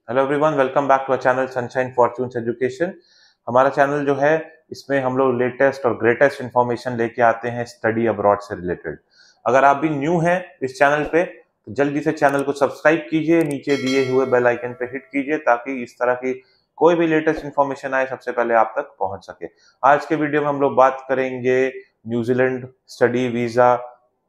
Hello everyone, welcome back to our channel Sunshine Fortunes Education. हमारा channel जो है इसमें हम लोग लेटेस्ट और ग्रेटेस्ट इंफॉर्मेशन लेके आते हैं स्टडी अब्रॉड से रिलेटेड। अगर आप भी न्यू हैं इस चैनल पे तो जल्दी से चैनल को सब्सक्राइब कीजिए, नीचे दिए हुए बेल आइकन पे हिट कीजिए ताकि इस तरह की कोई भी लेटेस्ट इंफॉर्मेशन आए सबसे पहले आप तक पहुंच सके। आज के वीडियो में हम लोग बात करेंगे न्यूजीलैंड स्टडी वीजा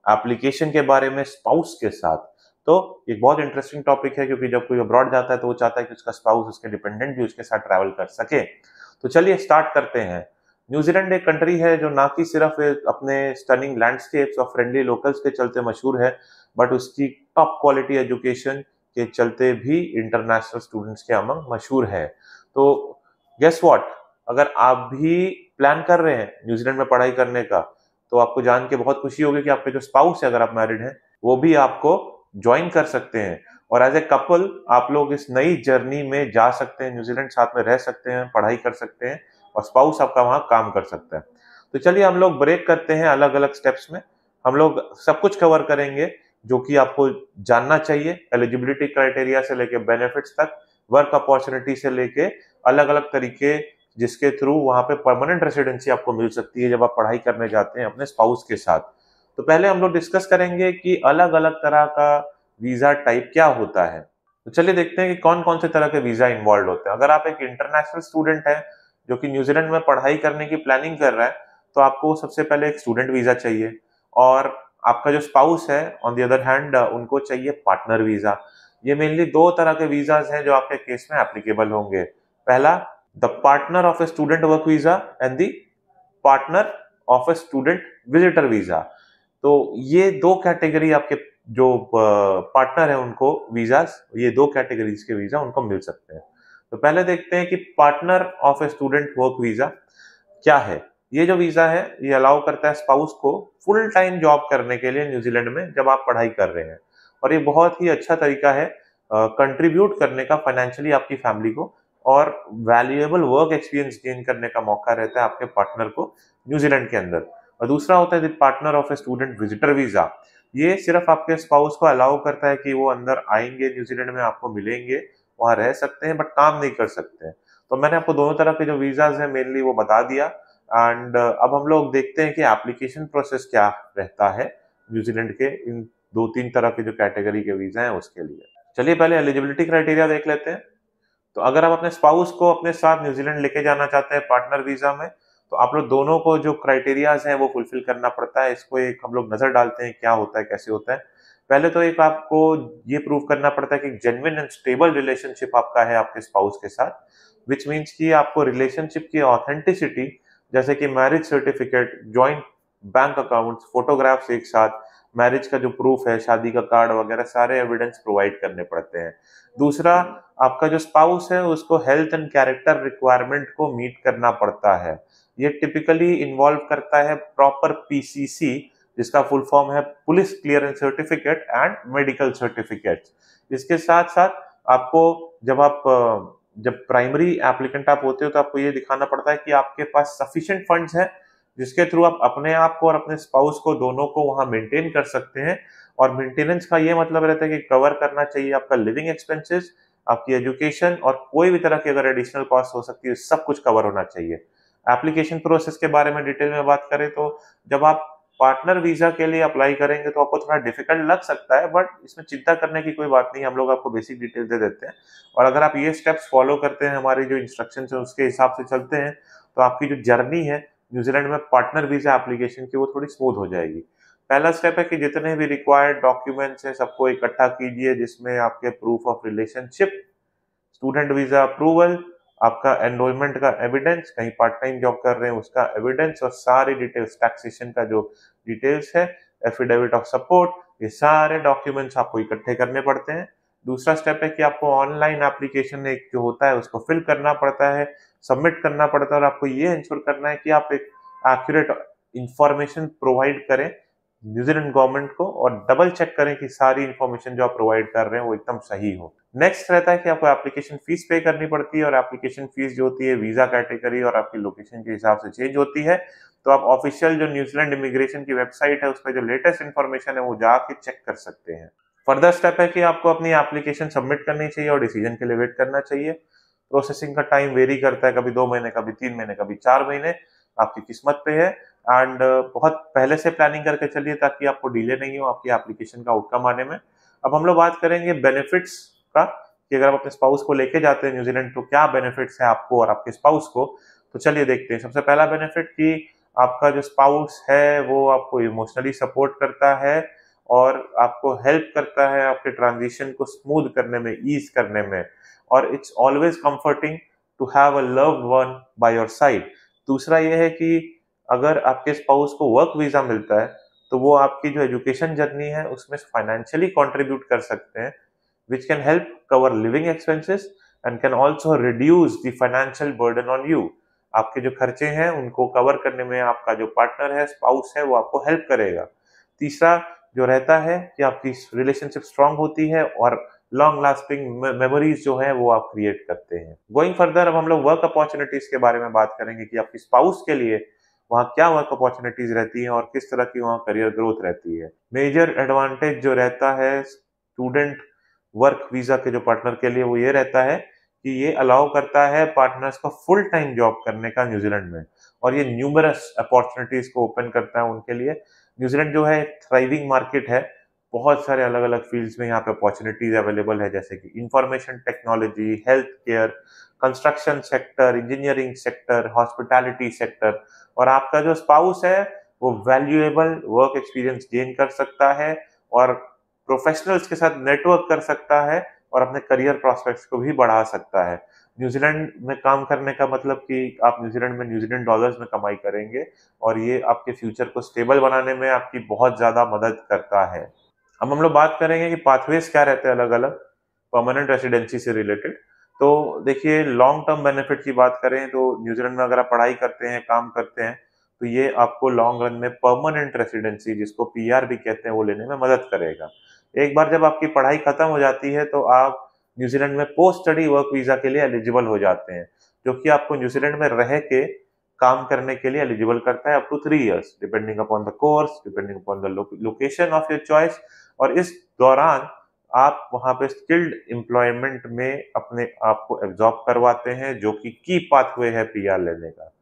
एप्लीकेशन के बारे में स्पाउस के साथ। तो एक बहुत इंटरेस्टिंग टॉपिक है क्योंकि जब कोई अब्रॉड जाता है तो वो चाहता है कि उसका स्पाउस, उसके डिपेंडेंट भी उसके साथ ट्रैवल कर सके। तो चलिए स्टार्ट करते हैं। न्यूजीलैंड एक कंट्री है जो ना कि सिर्फ अपने स्टनिंग लैंडस्केप्स और फ्रेंडली लोकल्स के चलते मशहूर है, बट उसकी टॉप क्वालिटी एजुकेशन के चलते भी इंटरनेशनल स्टूडेंट्स के अमंग मशहूर है। तो गेस व्हाट, अगर आप भी प्लान कर रहे हैं न्यूजीलैंड में पढ़ाई करने का तो आपको जान के बहुत खुशी होगी कि आपके जो स्पाउस है, अगर आप मैरिड हैं, वो भी आपको ज्वाइन कर सकते हैं और एज ए कपल आप लोग इस नई जर्नी में जा सकते हैं। न्यूजीलैंड साथ में रह सकते हैं, पढ़ाई कर सकते हैं और स्पाउस आपका वहां काम कर सकता है। तो चलिए हम लोग ब्रेक करते हैं अलग अलग स्टेप्स में। हम लोग सब कुछ कवर करेंगे जो कि आपको जानना चाहिए, एलिजिबिलिटी क्राइटेरिया से लेके बेनिफिट्स तक, वर्क अपॉर्चुनिटी से लेके अलग अलग तरीके जिसके थ्रू वहां पे परमानेंट रेसिडेंसी आपको मिल सकती है जब आप पढ़ाई करने जाते हैं अपने स्पाउस के साथ। तो पहले हम लोग डिस्कस करेंगे कि अलग अलग तरह का वीजा टाइप क्या होता है। तो चलिए देखते हैं कि कौन कौन से तरह के वीजा इन्वॉल्व होते हैं। अगर आप एक इंटरनेशनल स्टूडेंट है जो कि न्यूजीलैंड में पढ़ाई करने की प्लानिंग कर रहा है तो आपको सबसे पहले एक स्टूडेंट वीजा चाहिए, और आपका जो स्पाउस है ऑन द अदर हैंड उनको चाहिए पार्टनर वीजा। ये मेनली दो तरह के वीजाज हैं जो आपके केस में एप्लीकेबल होंगे। पहला, the partner of a student work visa and the partner of a student visitor visa. तो ये दो कैटेगरी आपके जो पार्टनर है उनको वीजास, ये दो कैटेगरीज के वीजा उनको मिल सकते हैं। तो पहले देखते हैं कि partner of a student work visa क्या है। ये जो वीजा है ये अलाउ करता है स्पाउस को फुल टाइम जॉब करने के लिए न्यूजीलैंड में जब आप पढ़ाई कर रहे हैं, और ये बहुत ही अच्छा तरीका है कंट्रीब्यूट करने का फाइनेंशियली आपकी फैमिली को, और वैल्यूएबल वर्क एक्सपीरियंस गेन करने का मौका रहता है आपके पार्टनर को न्यूजीलैंड के अंदर। और दूसरा होता है partner of a student visitor visa. ये सिर्फ आपके स्पाउस को अलाउ करता है कि वो अंदर आएंगे, न्यूजीलैंड में आपको मिलेंगे, वहां रह सकते हैं बट काम नहीं कर सकते हैं। तो मैंने आपको दोनों तरह के जो वीजाज हैं मेनली वो बता दिया। एंड अब हम लोग देखते हैं कि एप्लीकेशन प्रोसेस क्या रहता है न्यूजीलैंड के इन दो तीन तरह के जो कैटेगरी के वीजा हैं उसके लिए। चलिए पहले एलिजिबिलिटी क्राइटेरिया देख लेते हैं। तो अगर आप अपने स्पाउस को अपने साथ न्यूजीलैंड लेके जाना चाहते हैं पार्टनर वीजा में, तो आप लोग दोनों को जो क्राइटेरियाज हैं वो फुलफिल करना पड़ता है। इसको एक हम लोग नजर डालते हैं क्या होता है, कैसे होता है। पहले तो एक आपको ये प्रूव करना पड़ता है कि जेन्युइन एंड स्टेबल रिलेशनशिप आपका है आपके स्पाउस के साथ, विच मीन्स कि आपको रिलेशनशिप की ऑथेंटिसिटी जैसे कि marriage certificate, joint bank accounts, photographs एक साथ, मैरिज का जो प्रूफ है, शादी का कार्ड वगैरह सारे एविडेंस प्रोवाइड करने पड़ते हैं। दूसरा, आपका जो स्पाउस है उसको हेल्थ एंड कैरेक्टर रिक्वायरमेंट को मीट करना पड़ता है। ये टिपिकली इन्वॉल्व करता है प्रॉपर पीसीसी, जिसका फुल फॉर्म है police clearance certificate and medical certificate. इसके साथ साथ आपको जब प्राइमरी एप्लीकेंट आप होते हो तो आपको ये दिखाना पड़ता है कि आपके पास सफिशिएंट फंड्स है जिसके थ्रू आप अपने आप को और अपने स्पाउस को दोनों को वहां मेंटेन कर सकते हैं। और मेंटेनेंस का ये मतलब रहता है कि कवर करना चाहिए आपका लिविंग एक्सपेंसेस, आपकी एजुकेशन, और कोई भी तरह की अगर एडिशनल कॉस्ट हो सकती है सब कुछ कवर होना चाहिए। एप्लीकेशन प्रोसेस के बारे में डिटेल में बात करें तो जब आप पार्टनर वीजा के लिए अप्लाई करेंगे तो आपको थोड़ा डिफिकल्ट लग सकता है, बट इसमें चिंता करने की कोई बात नहीं, हम लोग आपको बेसिक डिटेल दे देते हैं। और अगर आप ये स्टेप्स फॉलो करते हैं, हमारी जो इंस्ट्रक्शंस है उसके हिसाब से चलते हैं, तो आपकी जो जर्नी है न्यूजीलैंड में पार्टनर वीजा एप्लीकेशन की वो थोड़ी स्मूथ हो जाएगी। पहला स्टेप है कि जितने भी रिक्वायर्ड डॉक्यूमेंट्स हैं सबको इकट्ठा कीजिए, जिसमें आपके proof of relationship, student visa approval, आपका एनरोलमेंट का एविडेंस, कहीं पार्ट टाइम जॉब कर रहे हैं उसका एविडेंस, और सारी डिटेल्स, टैक्सेशन का जो डिटेल्स है, एफिडेविट ऑफ सपोर्ट, ये सारे डॉक्यूमेंट्स आपको इकट्ठे करने पड़ते हैं। दूसरा स्टेप है कि आपको ऑनलाइन एप्लीकेशन एक जो होता है उसको फिल करना पड़ता है, सबमिट करना पड़ता है, और आपको ये इंश्योर करना है कि आप एक एक्यूरेट इंफॉर्मेशन प्रोवाइड करें न्यूजीलैंड गवर्नमेंट को, और डबल चेक करें कि सारी इंफॉर्मेशन जो आप प्रोवाइड कर रहे हैं वो एकदम सही हो। नेक्स्ट रहता है कि आपको एप्लीकेशन फीस पे करनी पड़ती है, और एप्लीकेशन फीस जो होती है वीजा कैटेगरी और आपकी लोकेशन के हिसाब से चेंज होती है। तो आप ऑफिशियल जो न्यूजीलैंड इमिग्रेशन की वेबसाइट है उस पर जो लेटेस्ट इंफॉर्मेशन है वो जाके चेक कर सकते हैं। फर्दर स्टेप है कि आपको अपनी एप्लीकेशन सबमिट करनी चाहिए और डिसीजन के लिए वेट करना चाहिए। प्रोसेसिंग का टाइम वेरी करता है, कभी 2 महीने, कभी 3 महीने, कभी 4 महीने, आपकी किस्मत पे है। एंड बहुत पहले से प्लानिंग करके चलिए ताकि आपको डिले नहीं हो आपकी एप्लीकेशन का आउटकम आने में। अब हम लोग बात करेंगे बेनिफिट्स का, कि अगर आप अपने स्पाउस को लेके जाते हैं न्यूजीलैंड तो क्या बेनिफिट्स है आपको और आपके स्पाउस को। तो चलिए देखते हैं। सबसे पहला बेनिफिट कि आपका जो स्पाउस है वो आपको इमोशनली सपोर्ट करता है और आपको हेल्प करता है आपके ट्रांजिशन को स्मूथ करने में, ईज करने में। और it's always comforting to have a loved one by your side. दूसरा ये है कि अगर आपके स्पाउस को वर्क वीजा मिलता है तो वो आपकी जो एजुकेशन जर्नी है उसमें फाइनेंशियली कंट्रीब्यूट कर सकते हैं, which can help cover living expenses and can also reduce the financial burden on you। आपके जो खर्चे हैं उनको कवर करने में आपका जो पार्टनर है, स्पाउस है, वो आपको हेल्प करेगा। तीसरा जो रहता है कि आपकी रिलेशनशिप स्ट्रांग होती है और लॉन्ग लास्टिंग मेमोरीज जो है वो आप क्रिएट करते हैं। गोइंग फर्दर, अब हम लोग वर्क अपॉर्चुनिटीज के बारे में बात करेंगे कि आपकी स्पाउस के लिए वहाँ क्या वर्क अपॉर्चुनिटीज रहती हैं और किस तरह की वहाँ करियर ग्रोथ रहती है। मेजर एडवांटेज जो रहता है स्टूडेंट वर्क वीजा के जो पार्टनर के लिए वो ये रहता है कि ये अलाउ करता है पार्टनर्स को फुल टाइम जॉब करने का न्यूजीलैंड में, और ये न्यूमरस अपॉर्चुनिटीज को ओपन करता है उनके लिए। न्यूजीलैंड जो है थ्राइविंग मार्केट है, बहुत सारे अलग अलग फील्ड्स में यहाँ पे अपॉर्चुनिटीज अवेलेबल है, जैसे कि information technology, health care, construction sector, engineering sector, hospitality sector. और आपका जो स्पाउस है वो वैल्यूएबल वर्क एक्सपीरियंस गेन कर सकता है और प्रोफेशनल्स के साथ नेटवर्क कर सकता है और अपने करियर प्रोस्पेक्ट्स को भी बढ़ा सकता है। न्यूजीलैंड में काम करने का मतलब कि आप न्यूजीलैंड में न्यूजीलैंड डॉलर्स में कमाई करेंगे और ये आपके फ्यूचर को स्टेबल बनाने में आपकी बहुत ज्यादा मदद करता है। अब हम लोग बात करेंगे कि पाथवेज क्या रहते हैं अलग अलग परमानेंट रेसिडेंसी से रिलेटेड। तो देखिए, लॉन्ग टर्म बेनिफिट की बात करें तो न्यूजीलैंड में अगर आप पढ़ाई करते हैं, काम करते हैं, तो ये आपको लॉन्ग रन में परमानेंट रेसिडेंसी, जिसको पीआर भी कहते हैं, वो लेने में मदद करेगा। एक बार जब आपकी पढ़ाई खत्म हो जाती है तो आप न्यूजीलैंड में पोस्ट स्टडी वर्क वीजा के लिए एलिजिबल हो जाते हैं, जो कि आपको न्यूजीलैंड में रह के काम करने के लिए एलिजिबल करता है up to 3 years, depending upon the course, depending upon the location of your choice. और इस दौरान आप वहां पे स्किल्ड एम्प्लॉयमेंट में अपने आप को एब्जॉर्ब करवाते हैं, जो कि की पाथवे है पीआर लेने का।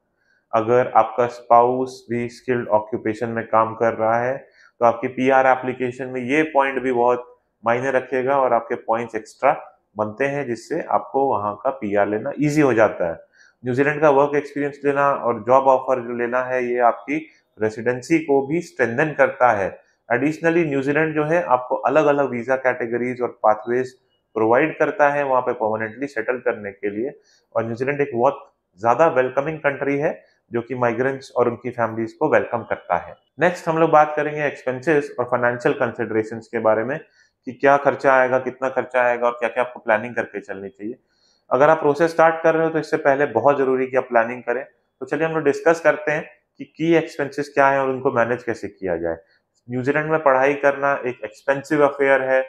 अगर आपका स्पाउस भी स्किल्ड ऑक्यूपेशन में काम कर रहा है तो आपकी पीआर एप्लीकेशन में ये पॉइंट भी बहुत मायने रखेगा और आपके पॉइंट्स एक्स्ट्रा बनते हैं, जिससे आपको वहां का पीआर लेना इजी हो जाता है। न्यूजीलैंड का वर्क एक्सपीरियंस लेना और जॉब ऑफर जो लेना है, ये आपकी रेसिडेंसी को भी स्ट्रेंथन करता है। एडिशनली न्यूजीलैंड जो है आपको अलग अलग वीजा कैटेगरीज और पाथवेज प्रोवाइड करता है वहां पे परमानेंटली सेटल करने के लिए। और न्यूजीलैंड एक बहुत ज्यादा वेलकमिंग कंट्री है जो कि माइग्रेंट्स और उनकी फैमिलीज को वेलकम करता है। नेक्स्ट हम लोग बात करेंगे एक्सपेंसेस और फाइनेंशियल कंसिडरेशंस के बारे में, कि क्या खर्चा आएगा, कितना खर्चा आएगा और क्या क्या आपको प्लानिंग करके चलनी चाहिए। अगर आप प्रोसेस स्टार्ट कर रहे हो तो इससे पहले बहुत जरूरी कि आप प्लानिंग करें। तो चलिए हम लोग डिस्कस करते हैं कि की एक्सपेंसेस क्या है और उनको मैनेज कैसे किया जाए। न्यूजीलैंड में पढ़ाई करना एक एक्सपेंसिव अफेयर है।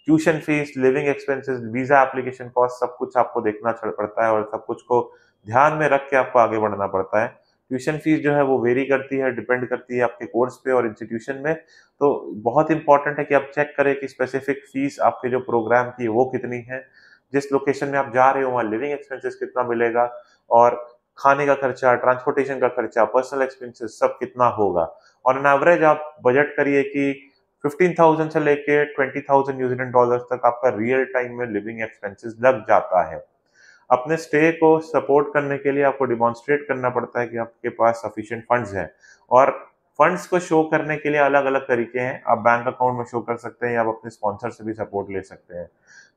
Tuition fees, living expenses, visa application cost, सब कुछ आपको देखना पड़ता है और सब कुछ को ध्यान में रख के आपको आगे बढ़ना पड़ता है। ट्यूशन फीस जो है वो वेरी करती है, डिपेंड करती है आपके कोर्स पे और इंस्टीट्यूशन में। तो बहुत इंपॉर्टेंट है कि आप चेक करें कि स्पेसिफिक फीस आपके जो प्रोग्राम की वो कितनी है, जिस लोकेशन में आप जा रहे हो वहाँ लिविंग एक्सपेंसेस कितना मिलेगा और खाने का खर्चा, ट्रांसपोर्टेशन का खर्चा, पर्सनल एक्सपेंसेस सब कितना होगा। ऑन एन एवरेज आप बजट करिए कि 15,000 से लेके 20,000 न्यूजीलैंड डॉलर्स तक आपका रियल टाइम में लिविंग एक्सपेंसेस लग जाता है। अपने स्टे को सपोर्ट करने के लिए आपको डिमॉन्स्ट्रेट करना पड़ता है कि आपके पास सफिशिएंट फंड्स हैं, और फंड्स को शो करने के लिए अलग अलग तरीके हैं। आप बैंक अकाउंट में शो कर सकते हैं या आप अपने स्पॉन्सर से भी सपोर्ट ले सकते हैं।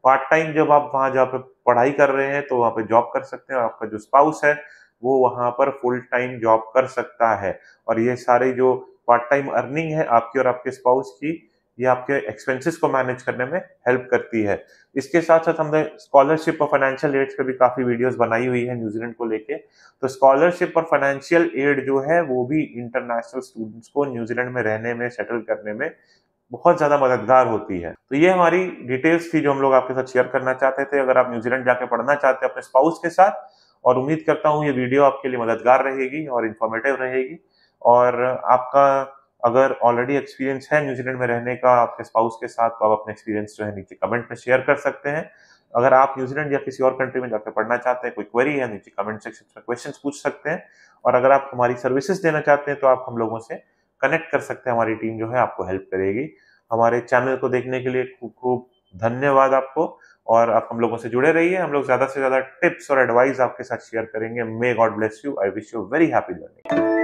पार्ट टाइम जब आप वहां जहाँ पे पढ़ाई कर रहे हैं तो वहां पे जॉब कर सकते हैं और आपका जो स्पाउस है वो वहां पर फुल टाइम जॉब कर सकता है। और ये सारी जो पार्ट टाइम अर्निंग है आपकी और आपके स्पाउस की, ये आपके एक्सपेंसेस को मैनेज करने में हेल्प करती है। इसके साथ साथ हमने स्कॉलरशिप और फाइनेंशियल एड्स पे भी काफी वीडियोस बनाई हुई है न्यूजीलैंड को लेके। तो स्कॉलरशिप और फाइनेंशियल एड जो है वो भी इंटरनेशनल स्टूडेंट्स को न्यूजीलैंड में रहने में, सेटल करने में बहुत ज्यादा मददगार होती है। तो ये हमारी डिटेल्स थी जो हम लोग आपके साथ शेयर करना चाहते थे। अगर आप न्यूजीलैंड जाके पढ़ना चाहते हैं अपने स्पाउस के साथ, और उम्मीद करता हूँ ये वीडियो आपके लिए मददगार रहेगी और इन्फॉर्मेटिव रहेगी, और आपका अगर ऑलरेडी एक्सपीरियंस है न्यूजीलैंड में रहने का आपके स्पाउस के साथ, तो आप अपने एक्सपीरियंस जो है नीचे कमेंट में शेयर कर सकते हैं। अगर आप न्यूजीलैंड या किसी और कंट्री में जाकर पढ़ना चाहते हैं, कोई क्वेरी है, नीचे कमेंट सेक्शन में क्वेश्चंस पूछ सकते हैं। और अगर आप हमारी सर्विसेज लेना चाहते हैं तो आप हम लोगों से कनेक्ट कर सकते हैं, हमारी टीम जो है आपको हेल्प करेगी। हमारे चैनल को देखने के लिए खूब खूब धन्यवाद आपको, और आप हम लोगों से जुड़े रहिए। हम लोग ज्यादा से ज्यादा टिप्स और एडवाइस आपके साथ शेयर करेंगे। May God bless you. I wish you very happy learning.